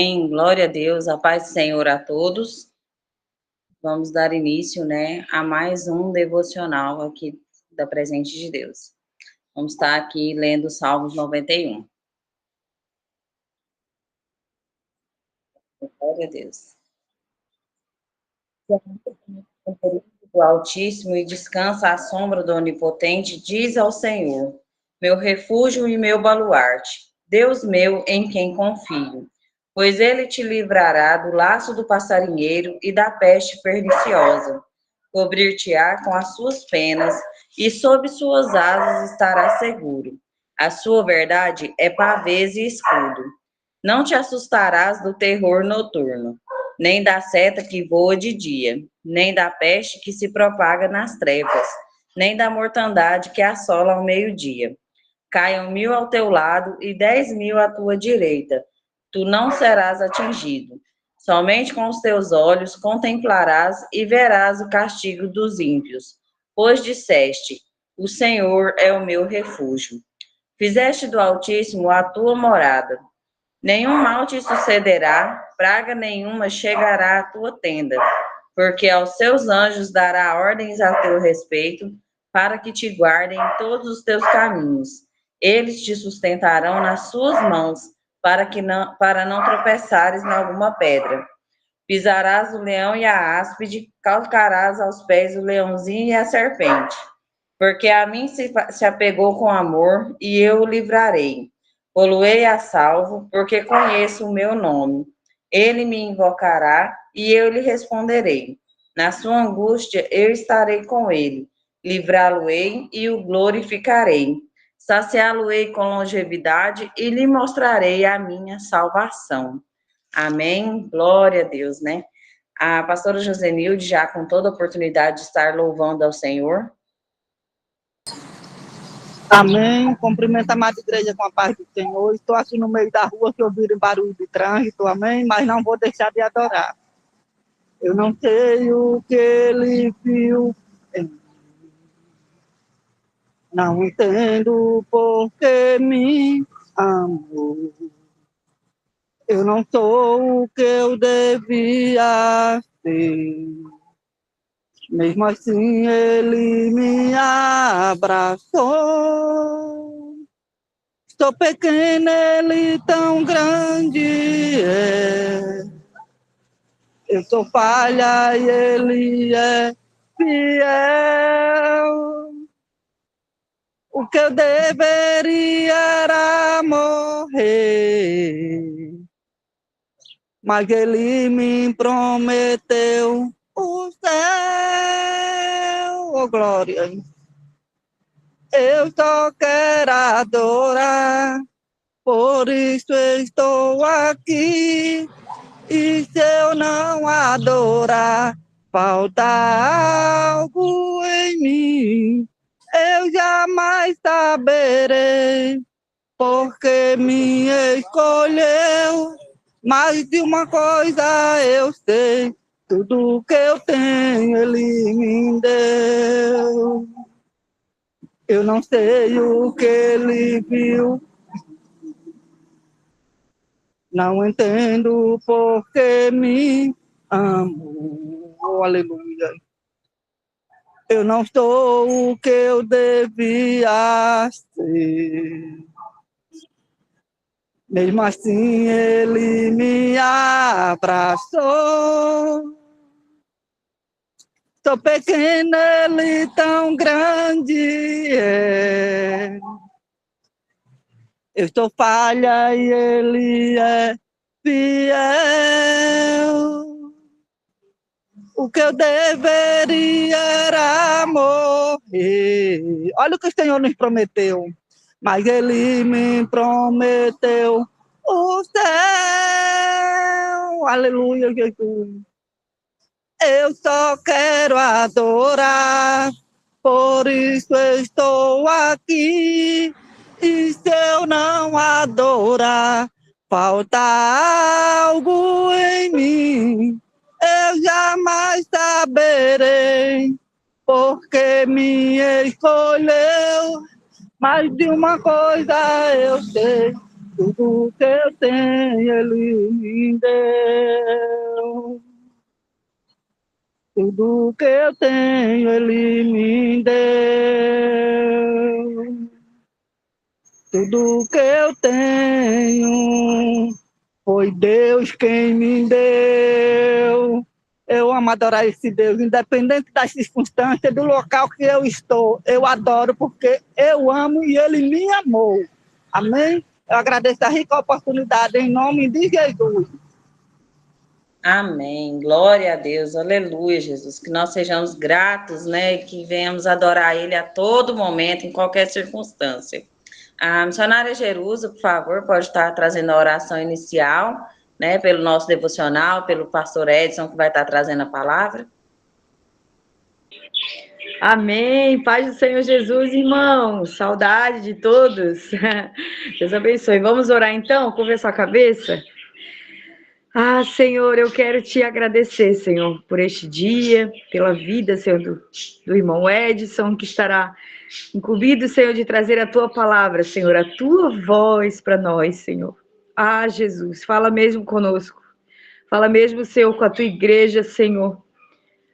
Glória a Deus, a paz do Senhor a todos. Vamos dar início, a mais um devocional aqui da Presente de Deus. Vamos estar aqui lendo Salmos 91. Glória a Deus. Do Altíssimo e descansa à sombra do Onipotente, diz ao Senhor, meu refúgio e meu baluarte, Deus meu em quem confio. Pois ele te livrará do laço do passarinheiro e da peste perniciosa. Cobrir-te-á com as suas penas, e sob suas asas estarás seguro. A sua verdade é pavês e escudo. Não te assustarás do terror noturno, nem da seta que voa de dia, nem da peste que se propaga nas trevas, nem da mortandade que assola ao meio-dia. Caiam 1000 ao teu lado e 10.000 à tua direita, tu não serás atingido. Somente com os teus olhos contemplarás e verás o castigo dos ímpios. Pois disseste, o Senhor é o meu refúgio. Fizeste do Altíssimo a tua morada. Nenhum mal te sucederá, praga nenhuma chegará à tua tenda, porque aos seus anjos dará ordens a teu respeito, para que te guardem em todos os teus caminhos. Eles te sustentarão nas suas mãos, para não tropeçares em alguma pedra. Pisarás o leão e a áspide, calcarás aos pés o leãozinho e a serpente. Porque a mim se apegou com amor, e eu o livrarei. Poluei a salvo, porque conheço o meu nome. Ele me invocará, e eu lhe responderei. Na sua angústia eu estarei com ele. Livrá-lo-ei e o glorificarei. Saciá-lo-ei com longevidade e lhe mostrarei a minha salvação. Amém? Glória a Deus, A pastora Josenilde, já com toda a oportunidade de estar louvando ao Senhor. Amém. Cumprimento a amada igreja com a paz do Senhor. Estou aqui no meio da rua que ouviram barulho de trânsito, amém? Mas não vou deixar de adorar. Eu não sei o que ele viu em mim. Não entendo por que me amou. Eu não sou o que eu devia ser. Mesmo assim ele me abraçou. Sou pequeno, ele tão grande é. Eu sou falha e ele é fiel. O que eu deveria era morrer, mas ele me prometeu o céu. Oh, glória! Eu só quero adorar, por isso estou aqui. E se eu não adorar, falta algo em mim. Eu jamais saberei, porque me escolheu. Mas de uma coisa eu sei, tudo que eu tenho ele me deu. Eu não sei o que ele viu, não entendo porque me amo. Oh, aleluia. Eu não sou o que eu devia ser. Mesmo assim ele me abraçou. Sou pequeno, ele tão grande é. Eu sou falha e ele é fiel. O que eu deveria era morrer. Olha o que o Senhor nos prometeu. Mas ele me prometeu o céu. Aleluia, Jesus. Eu só quero adorar, por isso estou aqui. E se eu não adorar, falta algo em mim. Eu jamais saberei, porque me escolheu. Mas de uma coisa eu sei, Tudo que eu tenho, Ele me deu. Tudo que eu tenho, Ele me deu. Tudo que eu tenho, foi Deus quem me deu. Eu amo adorar esse Deus, independente das circunstâncias, do local que eu estou. Eu adoro porque eu amo e Ele me amou. Amém? Eu agradeço a rica oportunidade em nome de Jesus. Amém. Glória a Deus. Aleluia, Jesus. Que nós sejamos gratos, né? E que venhamos adorar Ele a todo momento, em qualquer circunstância. A missionária Jerusa, por favor, pode estar trazendo a oração inicial, né? Pelo nosso devocional, pelo pastor Edson, que vai estar trazendo a palavra. Amém. Paz do Senhor Jesus, irmãos. Saudade de todos. Deus abençoe. Vamos orar então? Curva a sua cabeça. Ah, Senhor, eu quero te agradecer, Senhor, por este dia, pela vida, Senhor, do irmão Edson, que estará incumbido, Senhor, de trazer a tua palavra, Senhor, a tua voz para nós, Senhor. Ah, Jesus, fala mesmo conosco. Fala mesmo, Senhor, com a tua igreja, Senhor.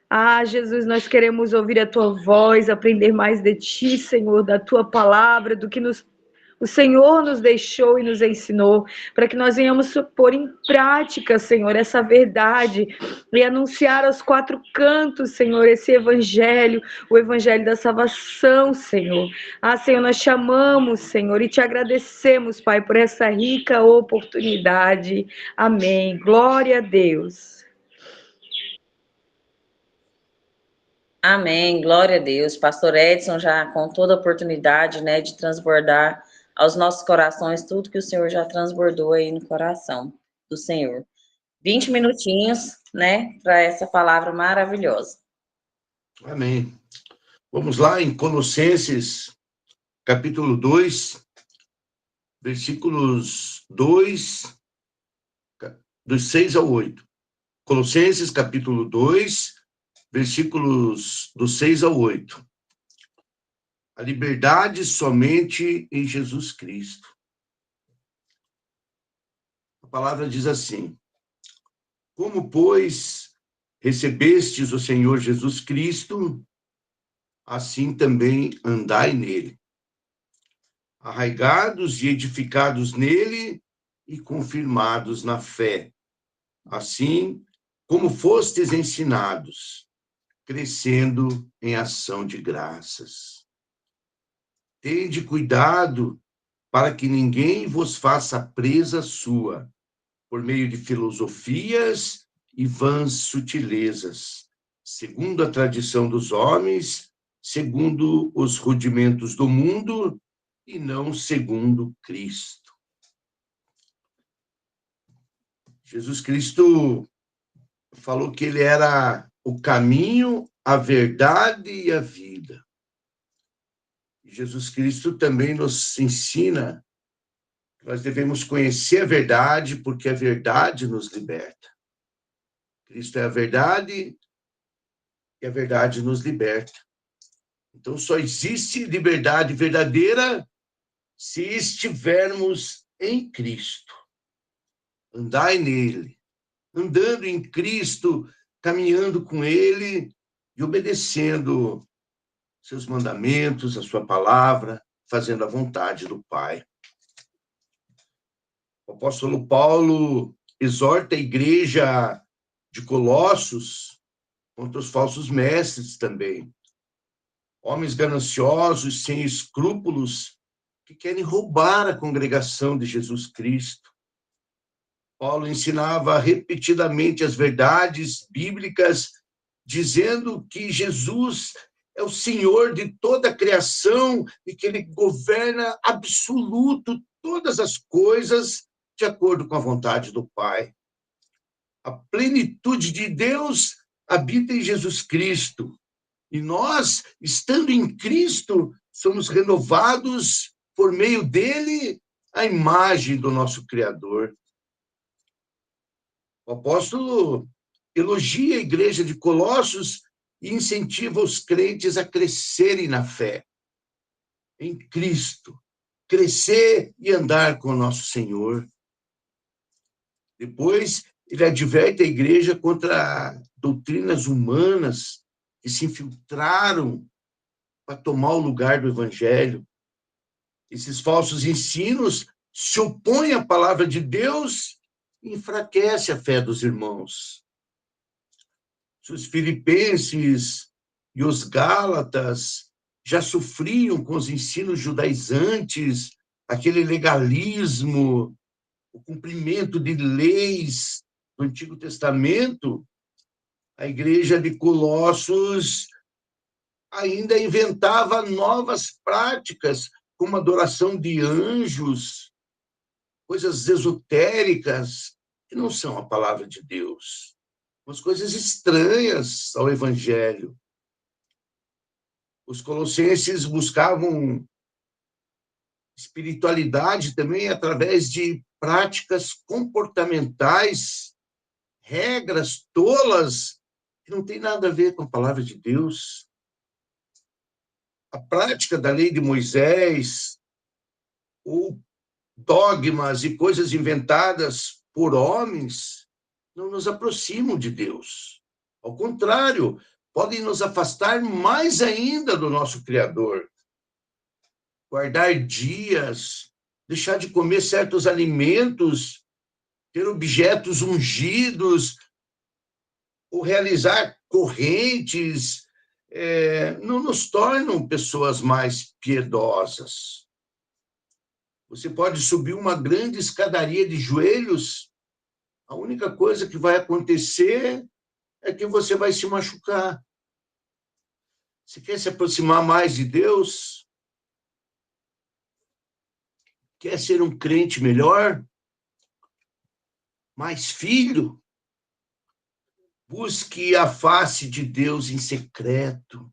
Ah, Jesus, nós queremos ouvir a tua voz, aprender mais de ti, Senhor, da tua palavra, do que o Senhor nos deixou e nos ensinou, para que nós venhamos pôr em prática, Senhor, essa verdade e anunciar aos quatro cantos, Senhor, esse evangelho, o evangelho da salvação, Senhor. Ah, Senhor, nós te amamos, Senhor, e te agradecemos, Pai, por essa rica oportunidade. Amém. Glória a Deus. Amém, glória a Deus. Pastor Edson já com toda a oportunidade, né, de transbordar aos nossos corações tudo que o Senhor já transbordou aí no coração do Senhor. 20 minutinhos, né, para essa palavra maravilhosa. Amém. Vamos lá em Colossenses, capítulo 2, versículos 2, dos 6 ao 8. Colossenses, capítulo 2, versículos do 6 ao 8. A liberdade somente em Jesus Cristo. A palavra diz assim: como, pois, recebestes o Senhor Jesus Cristo, assim também andai nele, arraigados e edificados nele e confirmados na fé, assim como fostes ensinados, crescendo em ação de graças. Tende cuidado para que ninguém vos faça presa sua, por meio de filosofias e vãs sutilezas, segundo a tradição dos homens, segundo os rudimentos do mundo, e não segundo Cristo. Jesus Cristo falou que ele era o caminho, a verdade e a vida. Jesus Cristo também nos ensina que nós devemos conhecer a verdade, porque a verdade nos liberta. Cristo é a verdade e a verdade nos liberta. Então, só existe liberdade verdadeira se estivermos em Cristo. Andai nele. Andando em Cristo, caminhando com ele e obedecendo seus mandamentos, a sua palavra, fazendo a vontade do Pai. O apóstolo Paulo exorta a igreja de Colossos contra os falsos mestres também. Homens gananciosos, sem escrúpulos, que querem roubar a congregação de Jesus Cristo. Paulo ensinava repetidamente as verdades bíblicas, dizendo que Jesus é o Senhor de toda a criação e que ele governa absoluto todas as coisas de acordo com a vontade do Pai. A plenitude de Deus habita em Jesus Cristo. E nós, estando em Cristo, somos renovados por meio dele à imagem do nosso Criador. O apóstolo elogia a igreja de Colossos e incentiva os crentes a crescerem na fé, em Cristo, crescer e andar com o nosso Senhor. Depois, ele adverte a igreja contra doutrinas humanas que se infiltraram para tomar o lugar do evangelho. Esses falsos ensinos se opõem à palavra de Deus e enfraquecem a fé dos irmãos. Os filipenses e os gálatas já sofriam com os ensinos judaizantes, aquele legalismo, o cumprimento de leis do Antigo Testamento. A igreja de Colossos ainda inventava novas práticas, como adoração de anjos, coisas esotéricas, que não são a palavra de Deus, umas coisas estranhas ao Evangelho. Os colossenses buscavam espiritualidade também através de práticas comportamentais, regras tolas, que não tem nada a ver com a palavra de Deus. A prática da lei de Moisés, ou dogmas e coisas inventadas por homens, não nos aproximam de Deus. Ao contrário, podem nos afastar mais ainda do nosso Criador. Guardar dias, deixar de comer certos alimentos, ter objetos ungidos, ou realizar correntes, não nos tornam pessoas mais piedosas. Você pode subir uma grande escadaria de joelhos, a única coisa que vai acontecer é que você vai se machucar. Você quer se aproximar mais de Deus? Quer ser um crente melhor? Mais filho? Busque a face de Deus em secreto.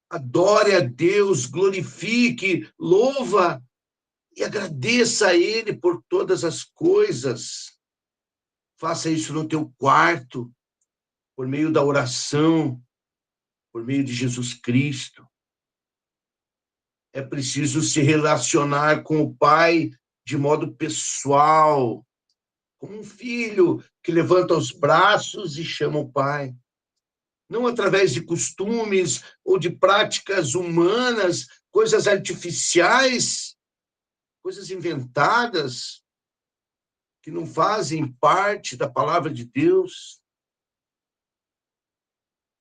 Adore a Deus, glorifique, louva e agradeça a Ele por todas as coisas. Faça isso no teu quarto, por meio da oração, por meio de Jesus Cristo. É preciso se relacionar com o Pai de modo pessoal, como um filho que levanta os braços e chama o Pai. Não através de costumes ou de práticas humanas, coisas artificiais, coisas inventadas, que não fazem parte da palavra de Deus.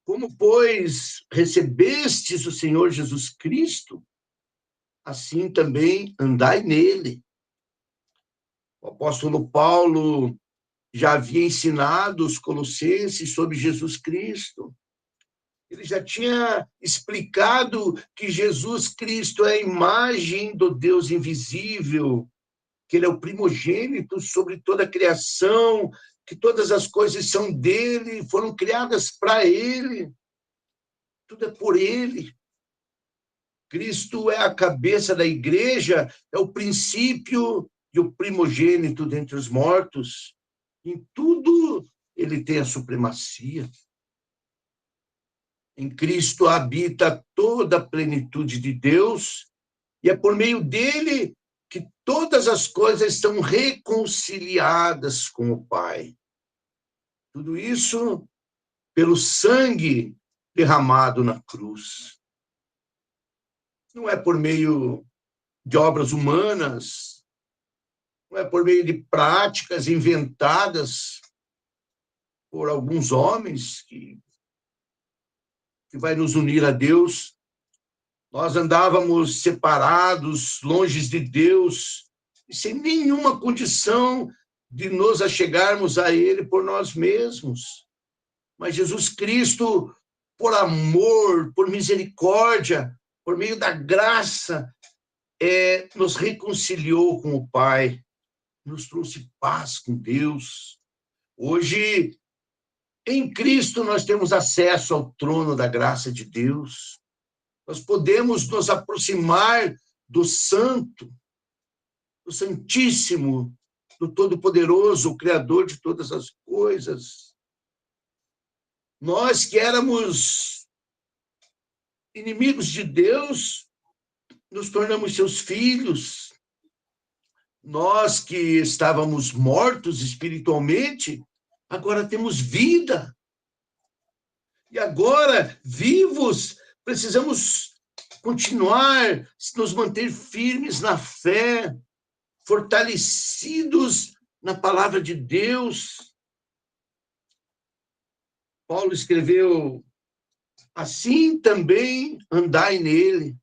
Como, pois, recebestes o Senhor Jesus Cristo, assim também andai nele. O apóstolo Paulo já havia ensinado os colossenses sobre Jesus Cristo. Ele já tinha explicado que Jesus Cristo é a imagem do Deus invisível, que ele é o primogênito sobre toda a criação, que todas as coisas são dele, foram criadas para ele. Tudo é por ele. Cristo é a cabeça da igreja, é o princípio e o primogênito dentre os mortos. Em tudo ele tem a supremacia. Em Cristo habita toda a plenitude de Deus, e é por meio dele que todas as coisas estão reconciliadas com o Pai. Tudo isso pelo sangue derramado na cruz. Não é por meio de obras humanas, não é por meio de práticas inventadas por alguns homens que vai nos unir a Deus. Nós andávamos separados, longe de Deus, e sem nenhuma condição de nos achegarmos a Ele por nós mesmos. Mas Jesus Cristo, por amor, por misericórdia, por meio da graça, nos reconciliou com o Pai, nos trouxe paz com Deus. Hoje, em Cristo, nós temos acesso ao trono da graça de Deus. Nós podemos nos aproximar do Santo, do Santíssimo, do Todo-Poderoso, o Criador de todas as coisas. Nós que éramos inimigos de Deus, nos tornamos seus filhos. Nós que estávamos mortos espiritualmente, agora temos vida. E agora, vivos, precisamos continuar, nos manter firmes na fé, fortalecidos na palavra de Deus. Paulo escreveu: assim também andai nele.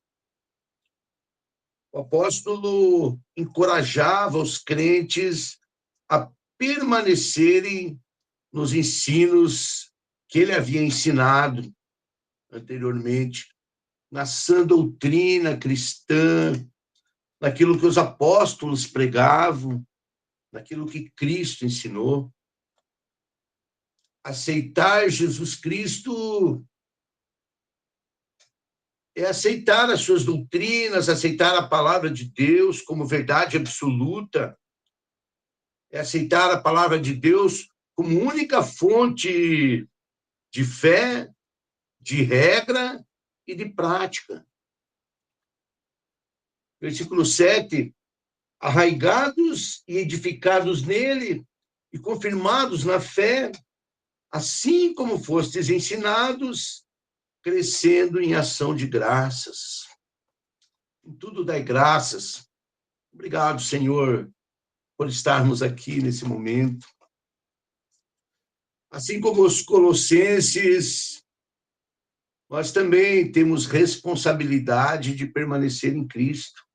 O apóstolo encorajava os crentes a permanecerem nos ensinos que ele havia ensinado anteriormente, na sã doutrina cristã, naquilo que os apóstolos pregavam, naquilo que Cristo ensinou. Aceitar Jesus Cristo é aceitar as suas doutrinas, aceitar a palavra de Deus como verdade absoluta, é aceitar a palavra de Deus como única fonte de fé, de regra e de prática. Versículo 7, arraigados e edificados nele e confirmados na fé, assim como fostes ensinados, crescendo em ação de graças. Em tudo dai graças. Obrigado, Senhor, por estarmos aqui nesse momento. Assim como os colossenses, nós também temos responsabilidade de permanecer em Cristo,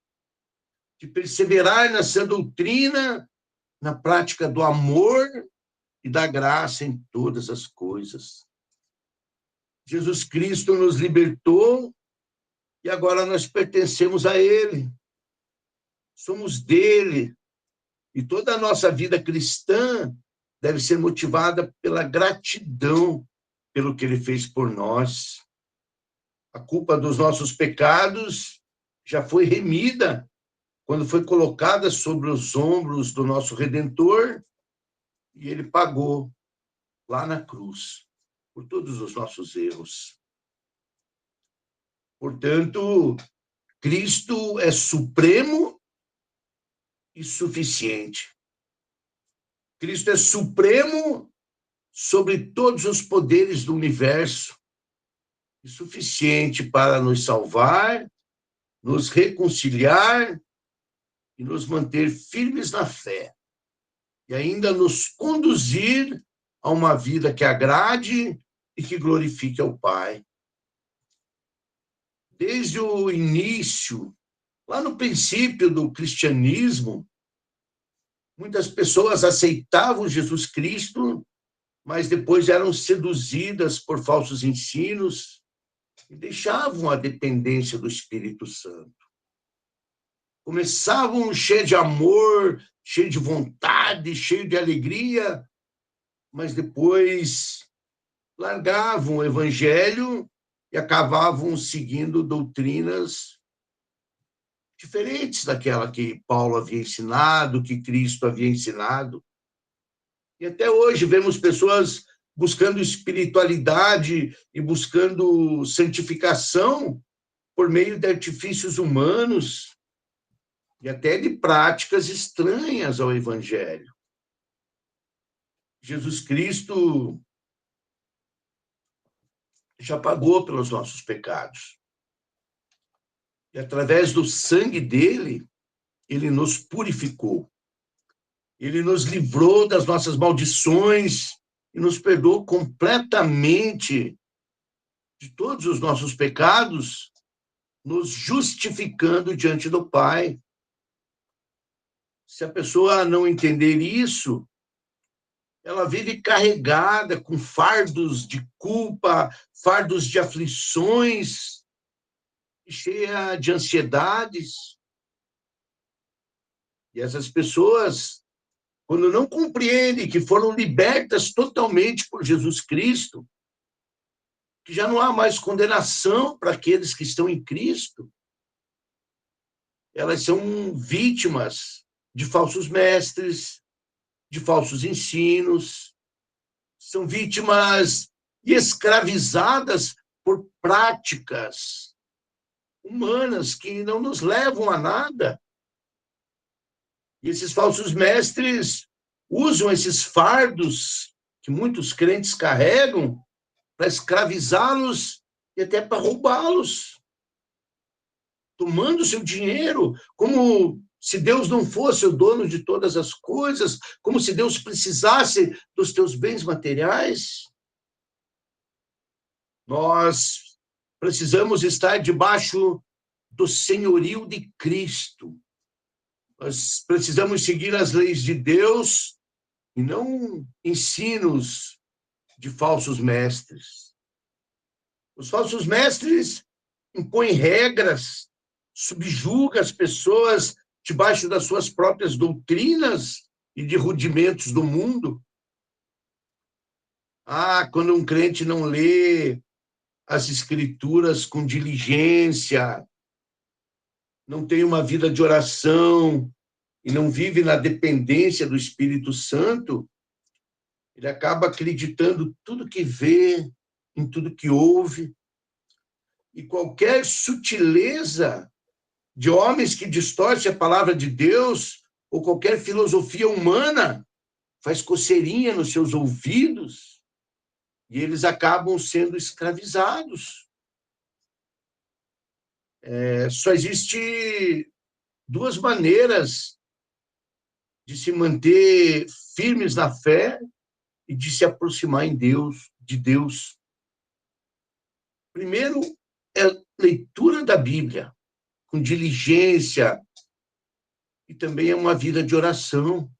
de perseverar na sã doutrina, na prática do amor e da graça em todas as coisas. Jesus Cristo nos libertou e agora nós pertencemos a Ele. Somos dele. E toda a nossa vida cristã deve ser motivada pela gratidão pelo que Ele fez por nós. A culpa dos nossos pecados já foi remida quando foi colocada sobre os ombros do nosso Redentor e Ele pagou lá na cruz por todos os nossos erros. Portanto, Cristo é supremo e suficiente. Cristo é supremo sobre todos os poderes do universo e suficiente para nos salvar, nos reconciliar e nos manter firmes na fé e ainda nos conduzir a uma vida que agrade e que glorifique ao Pai. Desde o início, lá no princípio do cristianismo, muitas pessoas aceitavam Jesus Cristo, mas depois eram seduzidas por falsos ensinos e deixavam a dependência do Espírito Santo. Começavam cheios de amor, cheios de vontade, cheios de alegria, mas depois largavam o evangelho e acabavam seguindo doutrinas diferentes daquela que Paulo havia ensinado, que Cristo havia ensinado. E até hoje vemos pessoas buscando espiritualidade e buscando santificação por meio de artifícios humanos e até de práticas estranhas ao evangelho. Jesus Cristo já pagou pelos nossos pecados. E através do sangue dele, ele nos purificou. Ele nos livrou das nossas maldições e nos perdoou completamente de todos os nossos pecados, nos justificando diante do Pai. Se a pessoa não entender isso, ela vive carregada com fardos de culpa, fardos de aflições, cheia de ansiedades. E essas pessoas, quando não compreendem que foram libertas totalmente por Jesus Cristo, que já não há mais condenação para aqueles que estão em Cristo, elas são vítimas de falsos mestres, de falsos ensinos, são vítimas e escravizadas por práticas humanas que não nos levam a nada. E esses falsos mestres usam esses fardos que muitos crentes carregam para escravizá-los e até para roubá-los, tomando seu dinheiro, como se Deus não fosse o dono de todas as coisas, como se Deus precisasse dos teus bens materiais. Nós precisamos estar debaixo do senhorio de Cristo. Nós precisamos seguir as leis de Deus e não ensinos de falsos mestres. Os falsos mestres impõem regras, subjugam as pessoas debaixo das suas próprias doutrinas e de rudimentos do mundo. Quando um crente não lê as escrituras com diligência, não tem uma vida de oração e não vive na dependência do Espírito Santo, ele acaba acreditando tudo que vê, em tudo que ouve, e qualquer sutileza de homens que distorce a palavra de Deus, ou qualquer filosofia humana, faz coceirinha nos seus ouvidos, e eles acabam sendo escravizados. Só existe duas maneiras de se manter firmes na fé e de se aproximar de Deus. Primeiro é a leitura da Bíblia, com diligência, e também é uma vida de oração,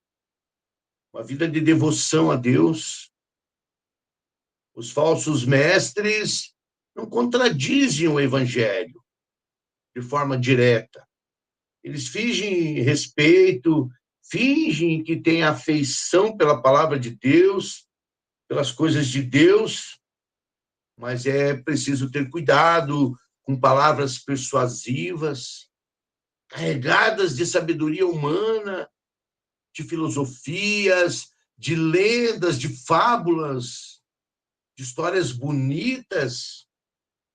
uma vida de devoção a Deus. Os falsos mestres não contradizem o Evangelho de forma direta. Eles fingem respeito, fingem que têm afeição pela palavra de Deus, pelas coisas de Deus, mas é preciso ter cuidado com palavras persuasivas, carregadas de sabedoria humana, de filosofias, de lendas, de fábulas, de histórias bonitas,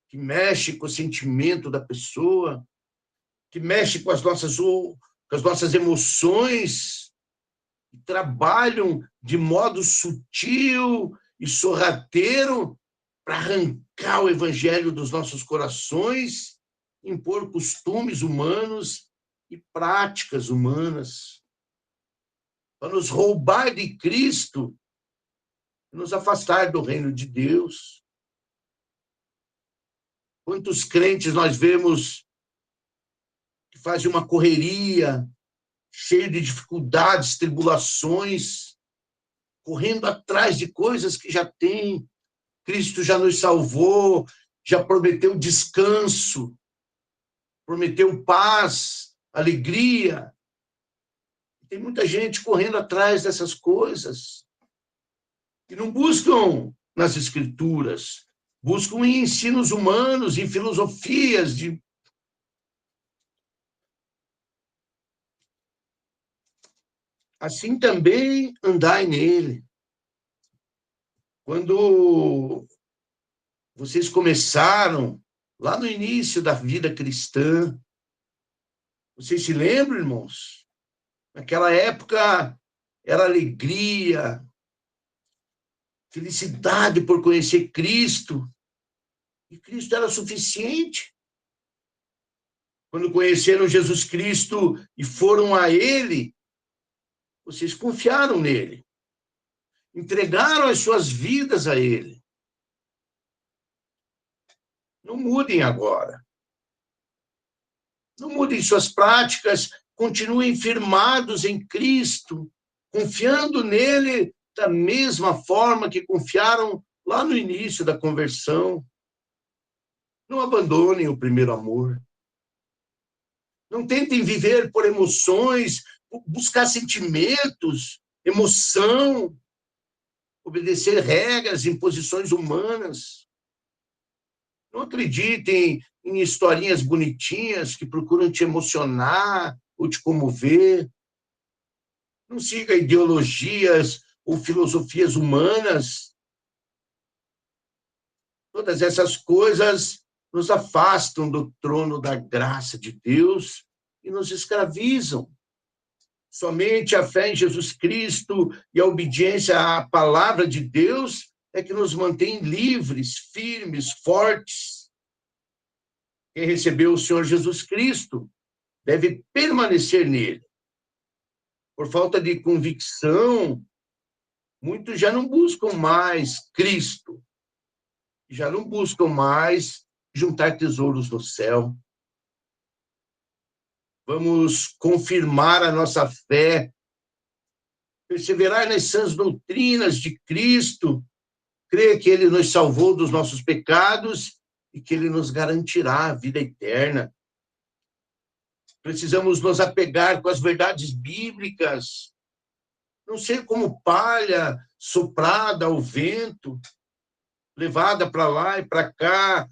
que mexem com o sentimento da pessoa, que mexem com as nossas emoções, que trabalham de modo sutil e sorrateiro para arrancar o evangelho dos nossos corações, impor costumes humanos e práticas humanas, para nos roubar de Cristo e nos afastar do reino de Deus. Quantos crentes nós vemos que fazem uma correria, cheio de dificuldades, tribulações, correndo atrás de coisas que já tem. Cristo já nos salvou, já prometeu descanso, prometeu paz, alegria. Tem muita gente correndo atrás dessas coisas e não buscam nas Escrituras, buscam em ensinos humanos, em filosofias Assim também andai nele. Quando vocês começaram, lá no início da vida cristã, vocês se lembram, irmãos? Naquela época era alegria, felicidade por conhecer Cristo, e Cristo era suficiente. Quando conheceram Jesus Cristo e foram a Ele, vocês confiaram nele, entregaram as suas vidas a Ele. Não mudem agora. Não mudem suas práticas, continuem firmados em Cristo, confiando nele da mesma forma que confiaram lá no início da conversão. Não abandonem o primeiro amor. Não tentem viver por emoções, buscar sentimentos, emoção, obedecer regras, imposições humanas. Não acreditem em historinhas bonitinhas que procuram te emocionar ou te comover. Não siga ideologias ou filosofias humanas. Todas essas coisas nos afastam do trono da graça de Deus e nos escravizam. Somente a fé em Jesus Cristo e a obediência à palavra de Deus é que nos mantém livres, firmes, fortes. Quem recebeu o Senhor Jesus Cristo deve permanecer nele. Por falta de convicção, muitos já não buscam mais Cristo, já não buscam mais juntar tesouros no céu. Vamos confirmar a nossa fé, perseverar nas sãs doutrinas de Cristo, crer que Ele nos salvou dos nossos pecados e que Ele nos garantirá a vida eterna. Precisamos nos apegar com as verdades bíblicas, não ser como palha soprada ao vento, levada para lá e para cá.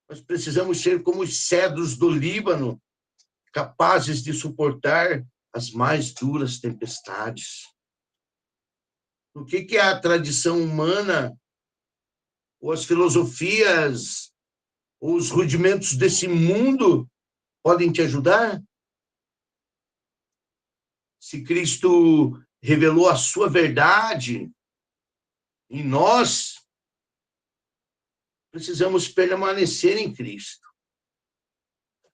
Nós precisamos ser como os cedros do Líbano, capazes de suportar as mais duras tempestades. O que é a tradição humana, ou as filosofias, ou os rudimentos desse mundo podem te ajudar? Se Cristo revelou a sua verdade em nós, precisamos permanecer em Cristo.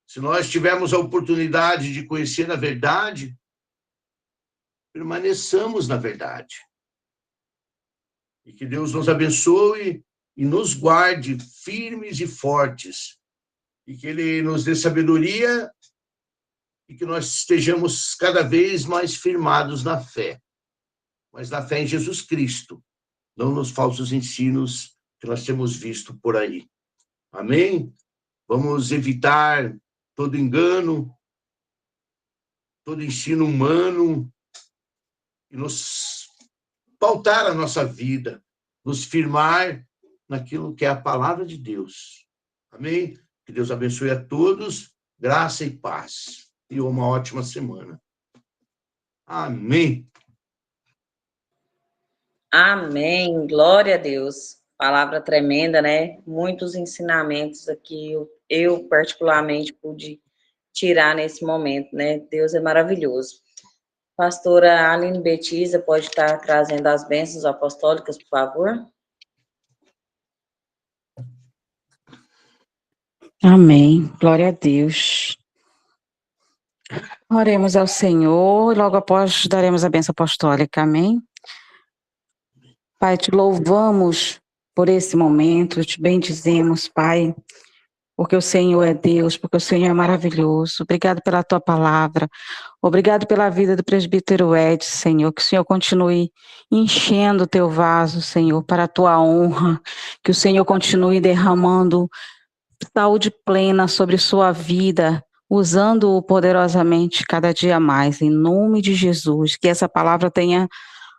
Se nós tivermos a oportunidade de conhecer a verdade, permaneçamos na verdade. E que Deus nos abençoe e nos guarde firmes e fortes. E que Ele nos dê sabedoria e que nós estejamos cada vez mais firmados na fé. Mas na fé em Jesus Cristo, não nos falsos ensinos que nós temos visto por aí. Amém? Vamos evitar todo engano, todo ensino humano, e nos pautar a nossa vida, nos firmar naquilo que é a palavra de Deus. Amém? Que Deus abençoe a todos, graça e paz, e uma ótima semana. Amém. Amém. Glória a Deus. Palavra tremenda, né? Muitos ensinamentos aqui eu particularmente pude tirar nesse momento, né? Deus é maravilhoso. Pastora Aline Betisa pode estar trazendo as bênçãos apostólicas, por favor? Amém. Glória a Deus. Oremos ao Senhor e logo após daremos a bênção apostólica. Amém. Pai, te louvamos por esse momento, te bendizemos, Pai, porque o Senhor é Deus, porque o Senhor é maravilhoso. Obrigado pela tua palavra. Obrigado pela vida do presbítero Ed, Senhor. Que o Senhor continue enchendo o teu vaso, Senhor, para a tua honra. Que o Senhor continue derramando saúde plena sobre sua vida, usando-o poderosamente cada dia mais, em nome de Jesus. Que essa palavra tenha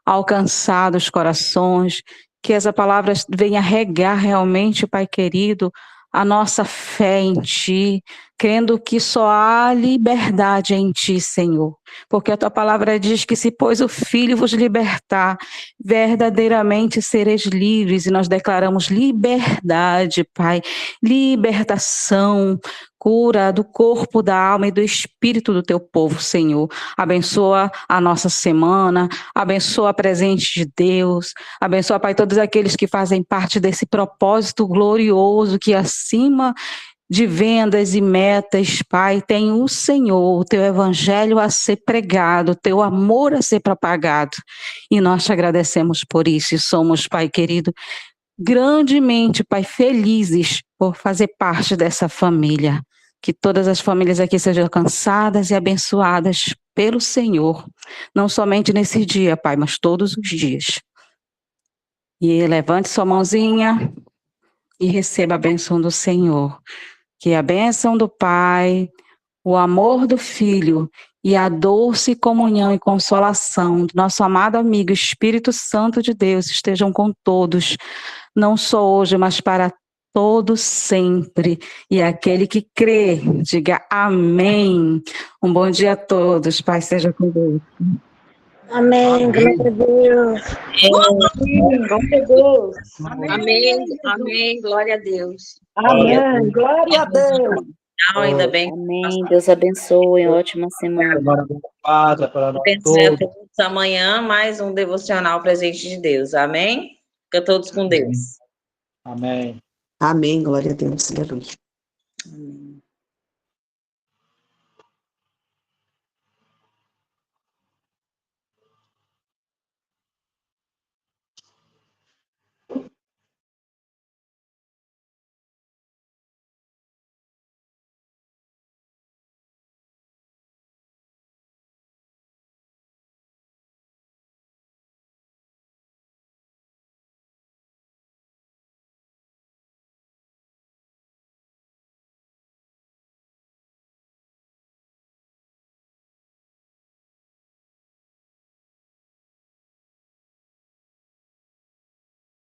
alcançado os corações, que essa palavra venha regar realmente, Pai querido, a nossa fé em Ti, crendo que só há liberdade em Ti, Senhor. Porque a Tua palavra diz que se, pois, o Filho vos libertar, verdadeiramente sereis livres, e nós declaramos liberdade, Pai, libertação, cura do corpo, da alma e do espírito do Teu povo, Senhor. Abençoa a nossa semana, abençoa a presente de Deus, abençoa, Pai, todos aqueles que fazem parte desse propósito glorioso que acima de vendas e metas, Pai, tem o Senhor, o Teu evangelho a ser pregado, o Teu amor a ser propagado. E nós te agradecemos por isso e somos, Pai querido, grandemente, Pai, felizes por fazer parte dessa família. Que todas as famílias aqui sejam alcançadas e abençoadas pelo Senhor, não somente nesse dia, Pai, mas todos os dias. E levante sua mãozinha e receba a bênção do Senhor. Que a bênção do Pai, o amor do Filho e a doce comunhão e consolação do nosso amado amigo Espírito Santo de Deus estejam com todos, não só hoje, mas para todos sempre. E aquele que crê, diga amém. Um bom dia a todos, Pai seja com Deus. Amém. Glória a Deus. Glória a Deus. Amém, amém, glória a Deus. Amém. Glória a Deus. Não, ainda bem. Amém. Deus abençoe. Ótima semana. Paz para nós Abençoe a todos. todos. Amanhã, mais um devocional presente de Deus. Amém? Fica todos com Deus. Amém. Amém, glória a Deus. Aleluia. Amém.